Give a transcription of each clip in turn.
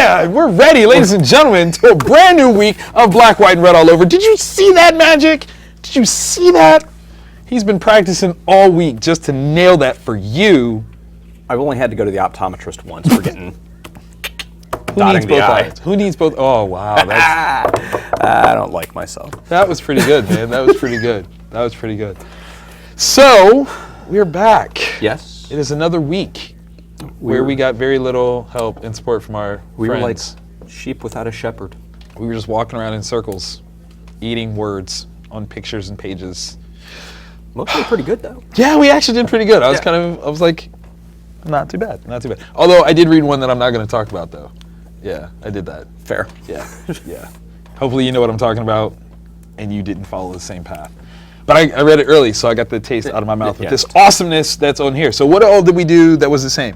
Yeah, we're ready, ladies and gentlemen, to a brand new week of Black, White, and Red all over. Did you see that magic? Did you see that? He's been practicing all week just to nail that for you. I've only had to go to the optometrist once for getting Who needs both eyes? Who needs both? Oh, wow. I don't like myself. That was pretty good, man. That was pretty good. That was pretty good. So, we're back. Yes. It is another week where we got very little help and support from our friends. We were like sheep without a shepherd. We were just walking around in circles, eating words on pictures and pages. Mostly pretty good, though. Yeah, we actually did pretty good. I was like, not too bad, not too bad. Although I did read one that I'm not going to talk about, though. Yeah, I did that. Fair. Yeah, yeah. Hopefully you know what I'm talking about, and you didn't follow the same path. But I read it early, so I got the taste out of my mouth with this awesomeness that's on here. So what all did we do that was the same?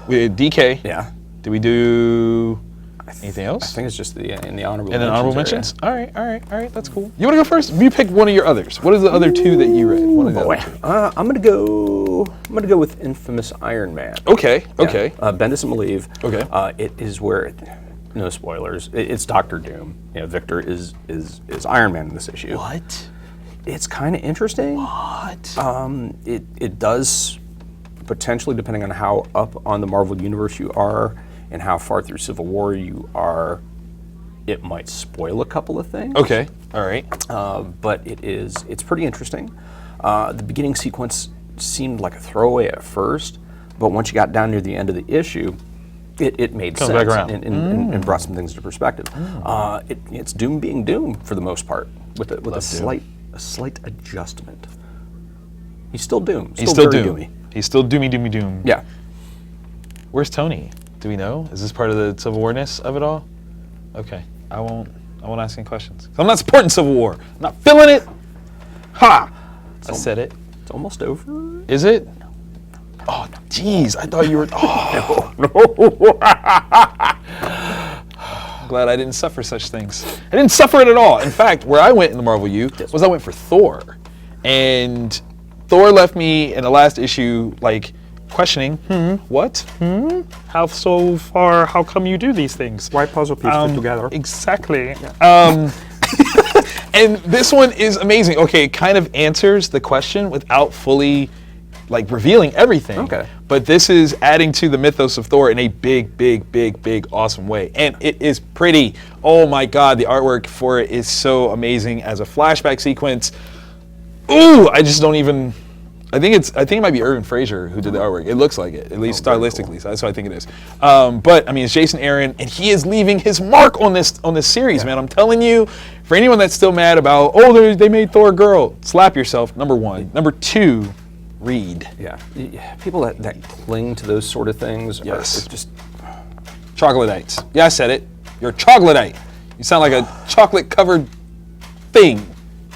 We did DK. Yeah. Did we do anything else? I think it's just in the honorable mentions. And then honorable mentions? All right, that's cool. You want to go first? You pick one of your others. What are the other two that you read? One of the other two. I'm gonna go with Infamous Iron Man. Okay. Bendis and Malieve. Okay. It is where, no spoilers. It's Doctor Doom. Victor is Iron Man in this issue. What? It's kind of interesting. What? It does potentially, depending on how up on the Marvel Universe you are and how far through Civil War you are, it might spoil a couple of things. Okay. All right. But it's pretty interesting. The beginning sequence seemed like a throwaway at first, but once you got down near the end of the issue, it made Comes sense back around. and brought some things into perspective. It's Doom being Doom for the most part, with a slight adjustment. He's still Doom. He's still very Doom. Doomy. He's still Doomy Doom. Yeah. Where's Tony? Do we know? Is this part of the Civil War-ness of it all? Okay. I won't ask any questions. I'm not supporting Civil War. I'm not feeling it. Ha! I said it. It's almost over. Is it? Oh, jeez. I thought you were... Oh. I'm glad I didn't suffer such things. I didn't suffer it at all. In fact, where I went in the Marvel U was I went for Thor. And Thor left me in the last issue, like, questioning, what? How so far? How come you do these things? Why puzzle pieces together? Exactly. Yeah. And this one is amazing. Okay, it kind of answers the question without fully, like, revealing everything. Okay. But this is adding to the mythos of Thor in a big, awesome way. And it is pretty. Oh my God, the artwork for it is so amazing as a flashback sequence. Ooh, I just don't even... I think it might be Irvin Fraser who did the artwork. It looks like it, at least stylistically. Cool. So that's what I think it is. But I mean, it's Jason Aaron, and he is leaving his mark on this series, man. I'm telling you, for anyone that's still mad about, they made Thor a girl, slap yourself. Number one. Number two, read. Yeah. People that cling to those sort of things. Yes. Are just Troglodytes. Yeah, I said it. You're a troglodyte. You sound like a chocolate-covered thing.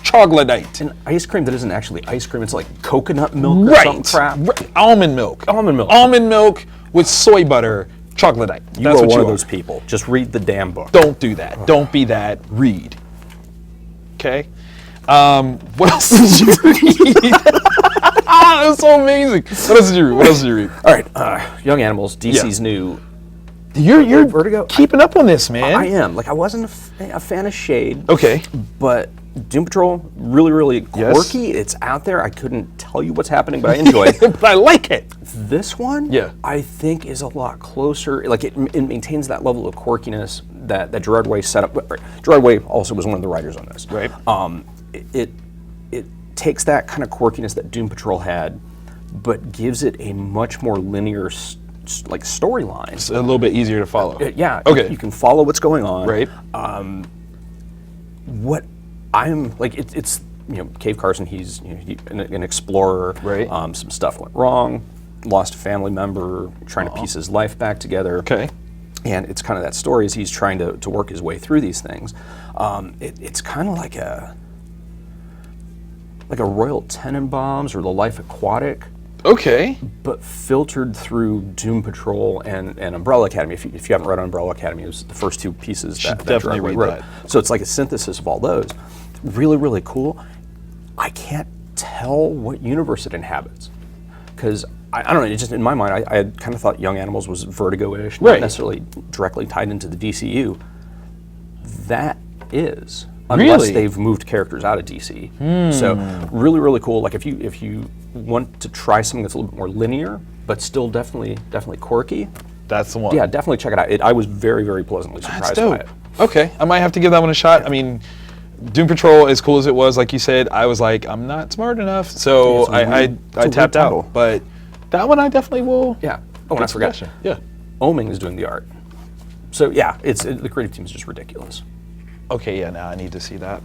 Troglodyte. And ice cream that isn't actually ice cream, it's like coconut milk or something crap. Right. Almond milk. Almond milk. Almond milk with soy butter. Troglodyte. You are one of those people. Just read the damn book. Don't do that. Don't be that. Read. Okay? What else did you read? That was so amazing. What else did you read? All right. Young Animals, DC's new. You're Vertigo. keeping up on this, man. I am. Like, I wasn't a fan of Shade. Okay. But Doom Patrol, really quirky. Yes. It's out there. I couldn't tell you what's happening, but I enjoy it. But I like it. This one, I think, is a lot closer. Like, it maintains that level of quirkiness that Gerard Way set up. Gerard Way also was one of the writers on this. Right. It takes that kind of quirkiness that Doom Patrol had, but gives it a much more linear storyline. It's a little bit easier to follow. Okay. You can follow what's going on. Right. What I'm like, it's Cave Carson. He's an explorer. Right. Some stuff went wrong. Lost a family member. Trying to piece his life back together. Okay. And it's kind of that story as he's trying to work his way through these things. It's kind of like a Royal Tenenbaums or The Life Aquatic. Okay. But filtered through Doom Patrol and Umbrella Academy. If you haven't read Umbrella Academy, it was the first two pieces that definitely Gerard Way read wrote. that. So it's like a synthesis of all those. Really cool. I can't tell what universe it inhabits because I don't know. It just in my mind, I had kind of thought Young Animals was Vertigo-ish, Right. not necessarily directly tied into the DCU. That is, unless Really? they've moved characters out of DC. So really, really cool. Like if you want to try something that's a little bit more linear, but still definitely quirky, That's the one. yeah, definitely check it out. I was very, very pleasantly That's surprised by dope. it. Okay, I might have to give that one a shot. I mean, Doom Patrol, as cool as it was, like you said, I was like, I'm not smart enough, so Yeah, I it's a weird tapped title. out. But that one I definitely will. Yeah. Oh, and I forgot. Suggestion. Yeah. Oming is doing the art. So yeah, the creative team is just ridiculous. Okay, yeah, now I need to see that.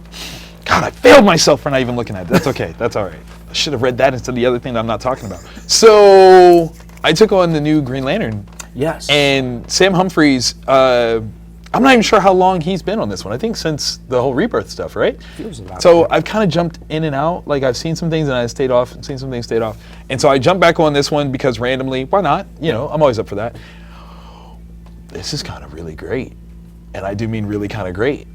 God, I failed myself for not even looking at it. That's okay. That's all right. I should have read that instead of the other thing that I'm not talking about. So I took on the new Green Lantern. Yes. And Sam Humphries, I'm not even sure how long he's been on this one. I think since the whole Rebirth stuff, right? Feels about So it. I've kind of jumped in and out. Like I've seen some things and I stayed off, and seen some things, stayed off. And so I jumped back on this one because randomly, why not? You know, I'm always up for that. This is kind of really great. And I do mean really kind of great.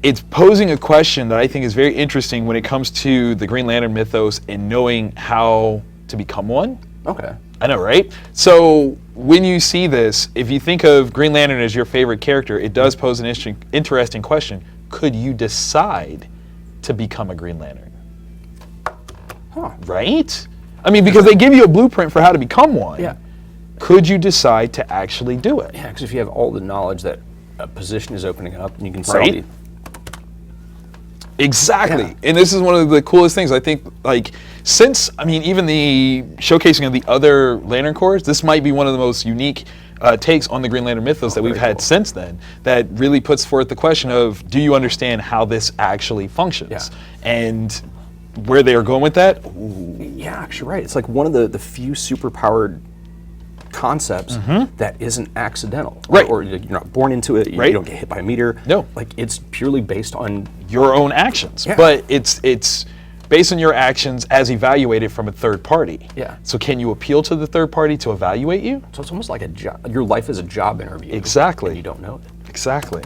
It's posing a question that I think is very interesting when it comes to the Green Lantern mythos and knowing how to become one. Okay. I know, right? So when you see this, if you think of Green Lantern as your favorite character, it does pose an interesting question. Could you decide to become a Green Lantern? Huh. Right? I mean, because they give you a blueprint for how to become one. Yeah. Could you decide to actually do it? Yeah, because if you have all the knowledge that a position is opening up, and you can sell Right. the Exactly. Yeah. And this is one of the coolest things. I think, like, since, I mean, even the showcasing of the other Lantern Corps, this might be one of the most unique takes on the Green Lantern mythos that we've very had cool. since then, that really puts forth the question of, do you understand how this actually functions? Yeah. And where they are going with that, ooh, Yeah, actually, right. It's like one of the few superpowered concepts that isn't accidental. Right. Or you're not born into it. You Right. don't get hit by a meter. No. Like it's purely based on. your own actions. Yeah. But it's based on your actions as evaluated from a third party. Yeah. So can you appeal to the third party to evaluate you? So it's almost like a job. Your life is a job interview. Exactly. And you don't know it. Exactly.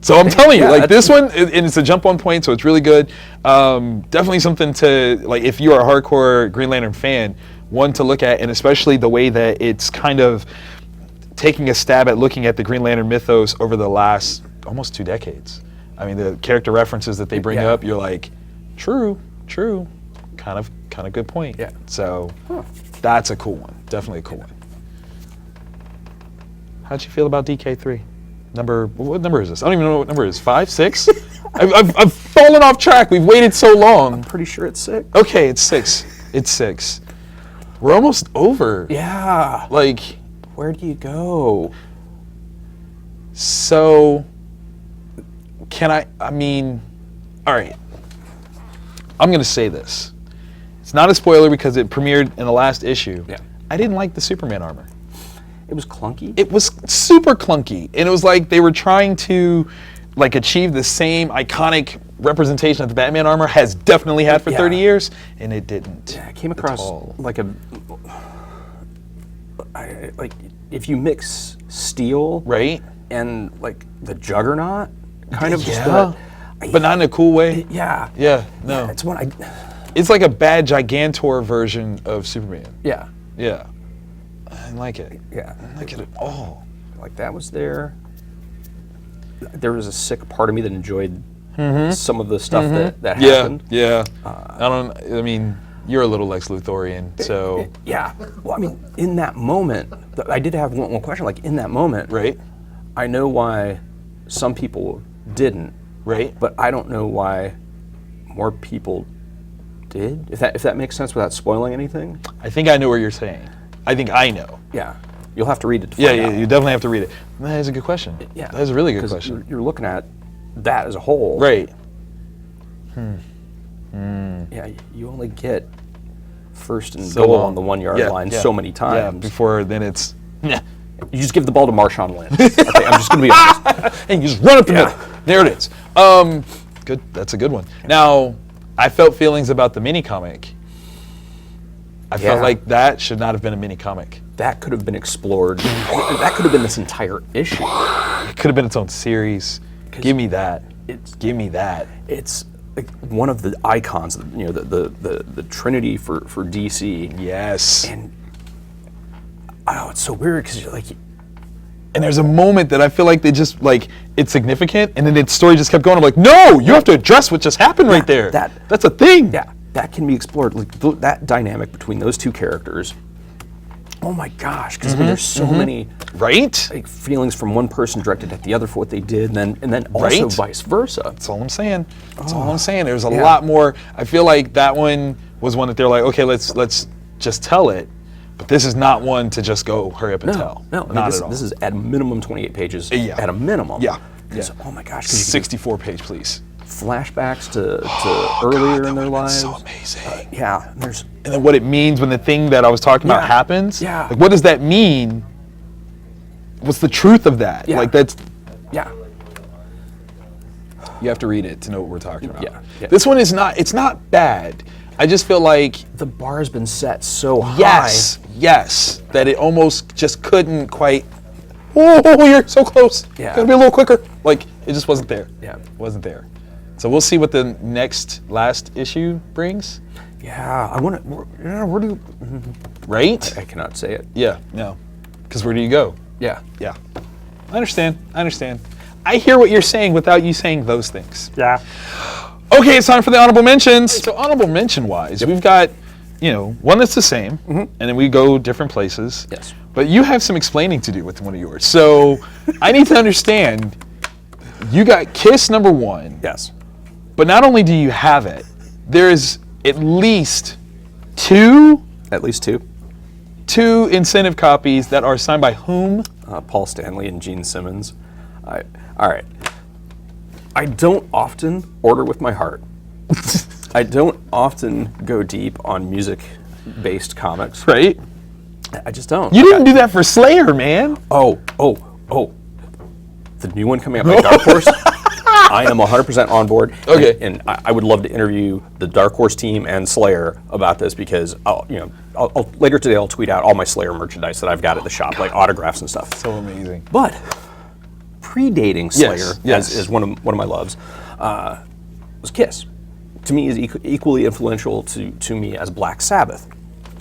So I'm telling you, Yeah, like that's- this one, and it's a jump on point, so it's really good. Definitely something to, like, if you are a hardcore Green Lantern fan, one to look at, and especially the way that it's kind of taking a stab at looking at the Green Lantern mythos over the last almost 2 decades. I mean, the character references that they bring Yeah. up, you're like, true, kind of good point. Yeah. So that's a cool one, definitely a cool one. How'd you feel about DK3? What number is this? I don't even know what number it is. 5, 6? I've fallen off track. We've waited so long. Pretty sure it's sick. Okay, it's 6. It's 6. We're almost over. Yeah. Like, Where do you go? so, I mean, all right. I'm going to say this. It's not a spoiler because it premiered in the last issue. Yeah. I didn't like the Superman armor. It was clunky. It was super clunky, and it was like they were trying to like achieve the same iconic representation that the Batman armor has definitely had for 30 years, and it didn't. Yeah, it came at across all. like like if you mix steel Right? and like the Juggernaut, kind of just Yeah. But not in a cool way. yeah. Yeah, no. It's one I. It's like a bad Gigantor version of Superman. Yeah. Yeah. I didn't like it. Yeah. I didn't like it at all. Like that was there. There was a sick part of me that enjoyed some of the stuff that happened. Yeah. I mean, you're a little Lex Luthorian, so. Yeah. Well, I mean, in that moment, I did have one question. Like in that moment, Right? I know why some people didn't, Right? but I don't know why more people did. If that makes sense without spoiling anything. I think I know what you're saying. I think I know. Yeah. You'll have to read it to Yeah, find out. you definitely have to read it. That is a good question. Yeah. That is a really good 'Cause question. You're looking at that as a whole. Right. Yeah, you only get first and So goal long. on the 1 yard Yeah, line yeah. so many Yeah, times. before then it's, yeah. You just give the ball to Marshawn Lynch. Okay, I'm just going to be honest. And you just run up the middle. There it is. Good. That's a good one. Now, I felt feelings about the mini comic. I felt Yeah. like that should not have been a mini comic. That could have been explored. That could have been this entire issue. It could have been its own series. Give me that. It's Give me that. it's like one of the icons, the Trinity for DC. Yes. And it's so weird because you're like, and there's a moment that I feel like they just like it's significant, and then the story just kept going. I'm like, no, you have to address what just happened right there. That's a thing. Yeah, that can be explored. Like that dynamic between those two characters. Oh my gosh, because I mean, there's so many like feelings from one person directed at the other for what they did, and then also vice versa. That's all I'm saying. That's all I'm saying. There's a lot more. I feel like that one was one that they're like, okay, let's just tell it. But this is not one to just go hurry up and tell. No, not at all. This is at a minimum 28 pages. At a minimum. Yeah. Oh my gosh. 64 page, please. Flashbacks to earlier in their lives. So amazing. Yeah. And then what it means when the thing that I was talking about happens. Yeah. Like, what does that mean? What's the truth of that? Yeah. Like that's. Yeah. You have to read it to know what we're talking about. Yeah. This one is not. It's not bad. I just feel like the bar has been set so high. Yes, that it almost just couldn't quite. Oh, you're so close. Yeah. Gotta be a little quicker. Like it just wasn't there. Yeah. It wasn't there. So we'll see what the last issue brings. Yeah, I want to. Where do you? Right? I cannot say it. Yeah. No. Because where do you go? Yeah. Yeah. I understand. I hear what you're saying without you saying those things. Yeah. Okay, it's time for the honorable mentions. So honorable mention wise, we've got, one that's the same, and then we go different places. Yes. But you have some explaining to do with one of yours. So I need to understand, you got Kiss #1. Yes. But not only do you have it, there's at least two incentive copies that are signed by whom? Paul Stanley and Gene Simmons. All right. I don't often order with my heart. I don't often go deep on music-based comics. Right? I just don't. You didn't do that for Slayer, man. Oh. The new one coming up by Dark Horse. I am 100% on board. Okay. And I would love to interview the Dark Horse team and Slayer about this because later today I'll tweet out all my Slayer merchandise that I've got at the shop, like autographs and stuff. So amazing. But predating Slayer as one of my loves was Kiss. To me, is equally influential to me as Black Sabbath.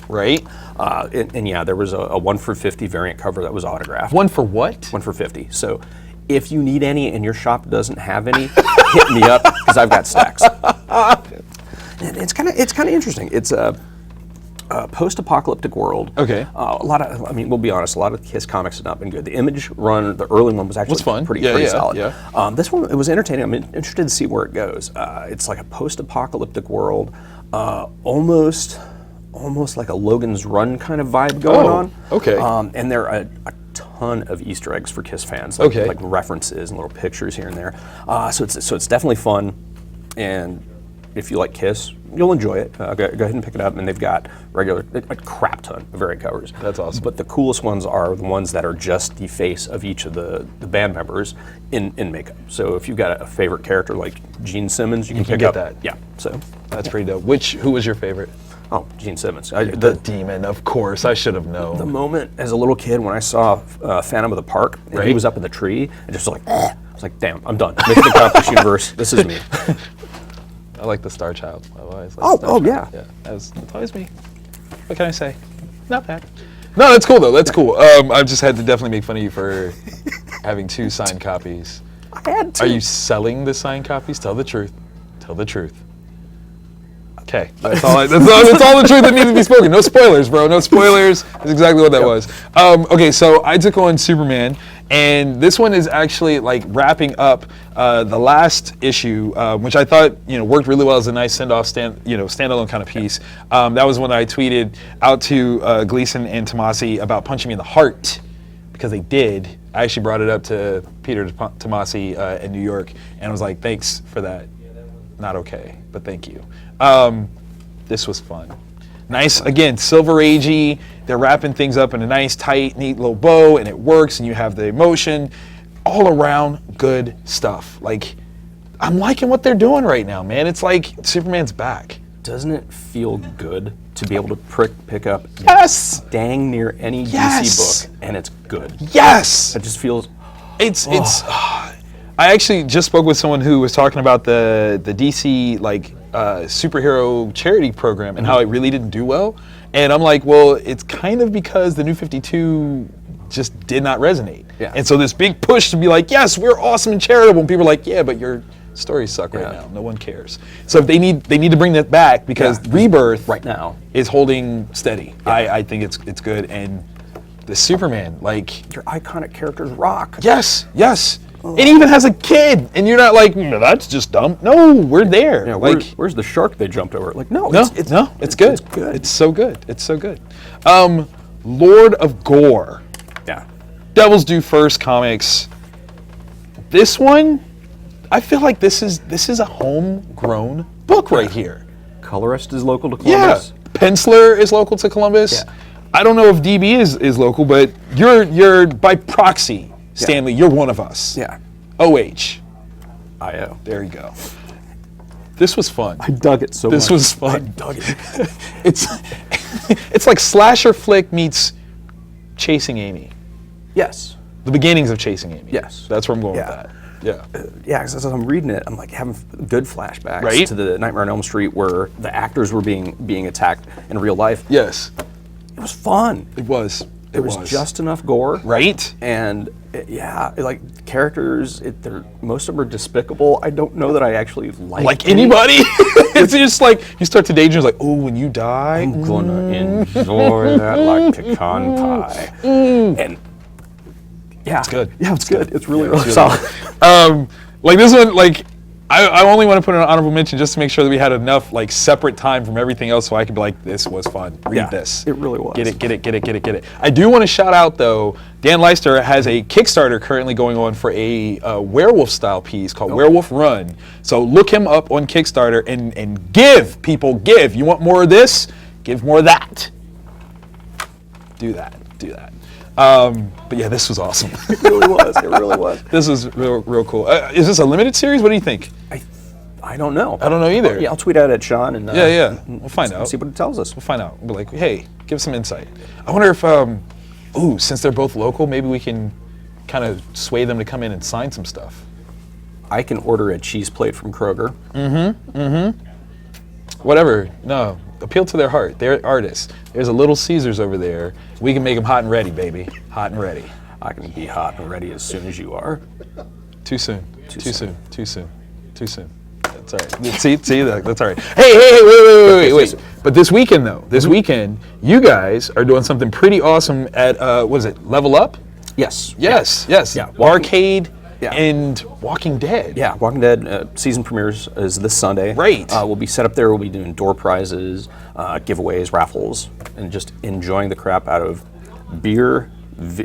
Right. And there was a 1 for 50 variant cover that was autographed. 1 for what? 1 for 50. So if you need any and your shop doesn't have any, hit me up because I've got stacks. And it's kind of interesting. It's a post-apocalyptic world. Okay. We'll be honest, a lot of Kiss comics have not been good. The Image run, the early one was actually pretty solid. Yeah. This one, it was entertaining. I'm interested to see where it goes. It's like a post-apocalyptic world, almost like a Logan's Run kind of vibe going on. Okay. And there are a ton of Easter eggs for Kiss fans, like references and little pictures here and there. So it's definitely fun, and if you like Kiss, you'll enjoy it. Go ahead and pick it up, and they've got a crap ton of variant covers. That's awesome. But the coolest ones are the ones that are just the face of each of the band members in makeup. So if you've got a favorite character like Gene Simmons, you can pick get up that. Yeah. So that's pretty dope. Who was your favorite? Oh, Gene Simmons. The Demon, of course. I should have known. The moment as a little kid when I saw Phantom of the Park, and he was up in the tree, and just like, I was like, damn, I'm done. Mission accomplished universe. This is me. I like the Star Child. I always like Star Child. Yeah. That's always me. What can I say? Not bad. No, that's cool though. That's cool. I just had to definitely make fun of you for having 2 signed copies. I had to. Are you selling the signed copies? Tell the truth. Tell the truth. Okay, that's all the truth that needs to be spoken. No spoilers, bro. No spoilers. That's exactly what that was. Okay, so I took on Superman, and this one is actually like wrapping up the last issue, which I thought worked really well as a nice send-off standalone kind of piece. That was when I tweeted out to Gleason and Tomasi about punching me in the heart, because they did. I actually brought it up to Peter Tomasi in New York, and was like, thanks for that. Not okay, but thank you. This was fun. Nice, again, Silver Agey. They're wrapping things up in a nice, tight, neat little bow, and it works, and you have the emotion. All around good stuff. Like, I'm liking what they're doing right now, man. It's like Superman's back. Doesn't it feel good to be able to pick up dang near any DC book, and it's good? Yes! It just feels... It's I actually just spoke with someone who was talking about the DC like superhero charity program and how it really didn't do well. And I'm like, well, it's kind of because the New 52 just did not resonate. Yeah. And so this big push to be like, yes, we're awesome and charitable, and people are like, yeah, but your stories suck right now. No one cares. So if they need to bring that back because Rebirth right now is holding steady. Yeah. I think it's good. And the Superman, like, your iconic characters rock. Yes. It even has a kid, and you're not like, that's just dumb. No, we're there. Yeah, like, where's the shark they jumped over? Like, it's good. It's good. It's so good. It's so good. Lord of Gore. Yeah. Devil's Due First comics. This one, I feel like this is a homegrown book right here. Colorist is local to Columbus. Yeah. Penciler is local to Columbus. Yeah. I don't know if DB is local, but you're by proxy. Stanley, you're one of us. Yeah. OH. IO. There you go. This was fun. I dug it so much. This was fun. I dug it. It's like slasher flick meets Chasing Amy. Yes. The beginnings of Chasing Amy. Yes. That's where I'm going with that. Yeah. Yeah, because as I'm reading it, I'm like having good flashbacks right? to the Nightmare on Elm Street where the actors were being attacked in real life. Yes. It was fun. It was. There was just enough gore. Right? And like characters, most of them are despicable. I don't know that I actually like anybody. It's just like you start to daydream, like, oh, when you die, I'm gonna enjoy that like pecan pie. And yeah, it's good. Yeah, it's good. It's really solid. Like this one, like I only want to put in an honorable mention just to make sure that we had enough like separate time from everything else so I could be like, this was fun. Read this. It really was. Get it. I do want to shout out though, Dan Leister has a Kickstarter currently going on for a werewolf style piece called Werewolf Run. So look him up on Kickstarter and give. You want more of this? Give more of that. Do that. But yeah, this was awesome. It really was. This was real cool. Is this a limited series? What do you think? I don't know. I don't know either. I'll tweet out at Sean and we'll find out. See what it tells us. We'll find out. We'll be like, hey, give some insight. I wonder if, since they're both local, maybe we can kind of sway them to come in and sign some stuff. I can order a cheese plate from Kroger. Whatever. No. Appeal to their heart. They're artists. There's a Little Caesars over there. We can make them hot and ready, baby. Hot and ready. I can be hot and ready as soon as you are. Too soon. That's all right. See, that's all right. Hey, wait. But this weekend, though, you guys are doing something pretty awesome at, what is it, Level Up? Yes. Yeah. Arcade and Walking Dead. Yeah, Walking Dead season premieres is this Sunday. Right. We'll be set up there. We'll be doing door prizes, giveaways, raffles, and just enjoying the crap out of beer,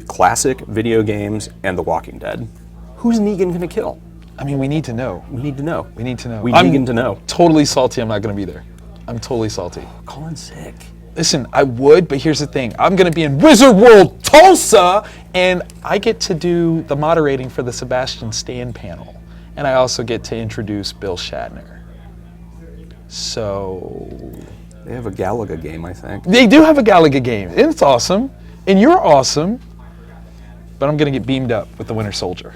classic video games, and The Walking Dead. Who's Negan going to kill? I mean, we need to know. We need to know. We need to know. We need to know. Totally salty I'm not going to be there. I'm totally salty. Call in sick. Listen, I would, but here's the thing. I'm going to be in Wizard World Tulsa, and I get to do the moderating for the Sebastian Stan panel. And I also get to introduce Bill Shatner. So... They have a Galaga game, I think. They do have a Galaga game, and it's awesome. And you're awesome. But I'm going to get beamed up with the Winter Soldier.